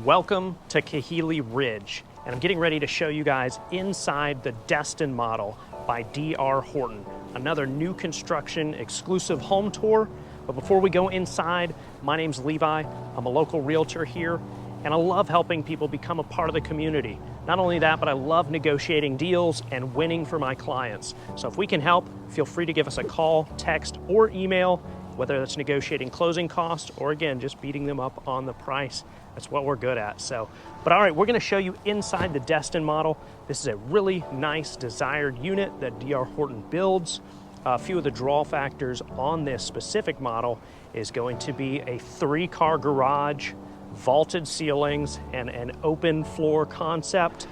Welcome to Kaheeley Ridge, and I'm getting ready to show you guys inside the Destin Model by DR Horton, another new construction exclusive home tour. But before we go inside, my name's Levi. I'm a local realtor here, and I love helping people become a part of the community. Not only that, but I love negotiating deals and winning for my clients. So if we can help, feel free to give us a call, text, or email, whether that's negotiating closing costs or again, just beating them up on the price. That's what we're good at. But all right, we're gonna show you inside the Destin Model. This is a really nice desired unit that DR Horton builds. A few of the draw factors on this specific model is going to be a 3-car garage, vaulted ceilings, and an open floor concept.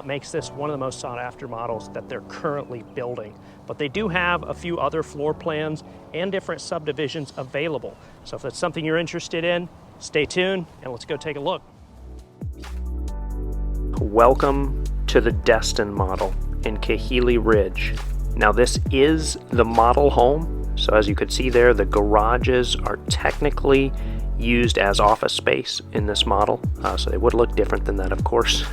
Makes this one of the most sought after models that they're currently building. But they do have a few other floor plans and different subdivisions available. So if that's something you're interested in, stay tuned and let's go take a look. Welcome to the Destin Model in Kaheeley Ridge. Now this is the model home. So as you can see there, the garages are technically used as office space in this model. So they would look different than that, of course.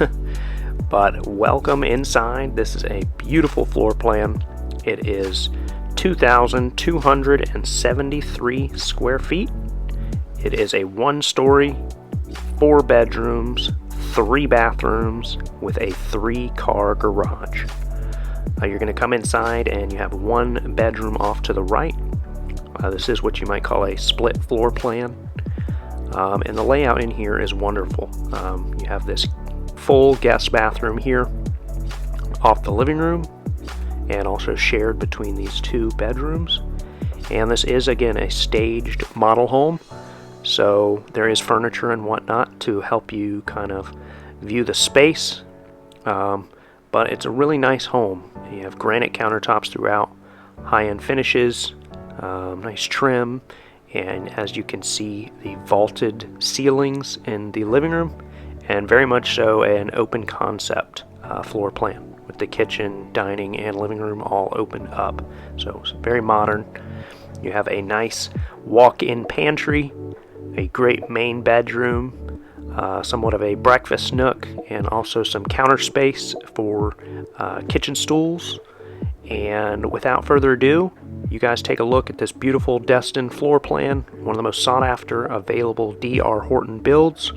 But welcome inside. This is a beautiful floor plan. It is 2,273 square feet. It is a 1-story, 4 bedrooms, 3 bathrooms with a 3-car garage. You're going to come inside and you have 1 bedroom off to the right. This is what you might call a split floor plan. And the layout in here is wonderful. You have this full guest bathroom here off the living room and also shared between these 2 bedrooms. And this is again a staged model home. So there is furniture and whatnot to help you kind of view the space. But it's a really nice home. You have granite countertops throughout, high-end finishes, nice trim, and as you can see, the vaulted ceilings in the living room, and very much so an open concept floor plan with the kitchen, dining, and living room all opened up. So it's very modern. You have a nice walk-in pantry, a great main bedroom, somewhat of a breakfast nook, and also some counter space for kitchen stools. And without further ado, you guys take a look at this beautiful Destin floor plan, one of the most sought after available DR Horton builds.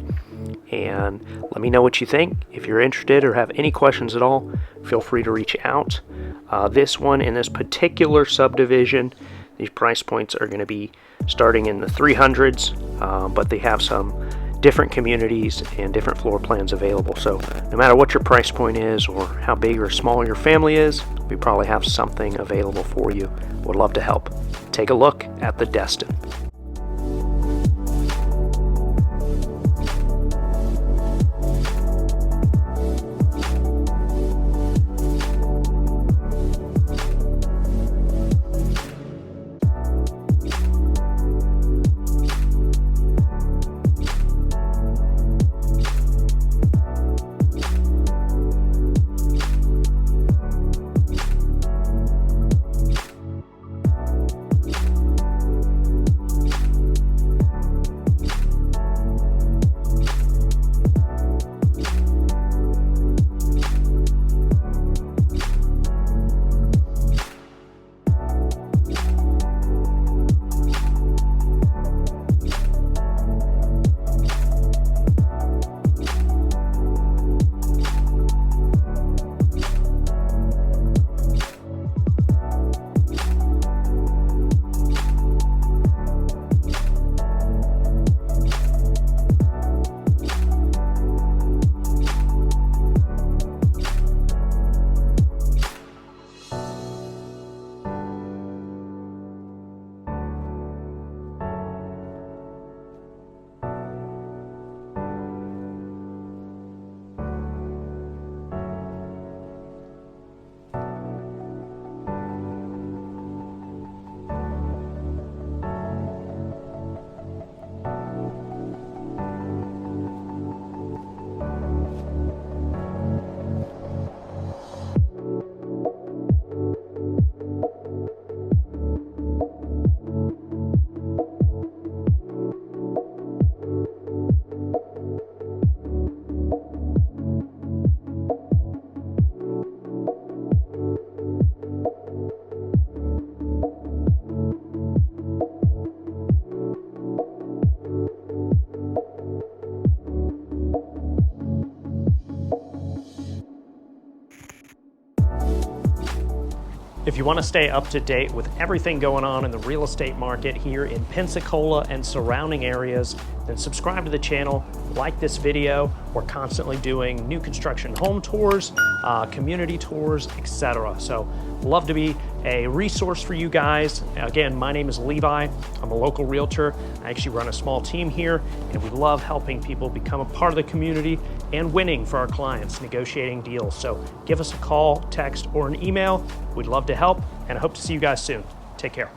And let me know what you think. If you're interested or have any questions at all, feel free to reach out. This one in this particular subdivision, these price points are going to be starting in the 300s, but they have some different communities and different floor plans available. So no matter what your price point is or how big or small your family is, we probably have something available for you. Would love to help. Take a look at the Destin. If you want to stay up to date with everything going on in the real estate market here in Pensacola and surrounding areas, then subscribe to the channel, like this video. We're constantly doing new construction home tours, community tours, etc. So love to be a resource for you guys. Again, my name is Levi. I'm a local realtor. I actually run a small team here, and we love helping people become a part of the community and winning for our clients, negotiating deals. So give us a call, text, or an email. We'd love to help, and I hope to see you guys soon. Take care.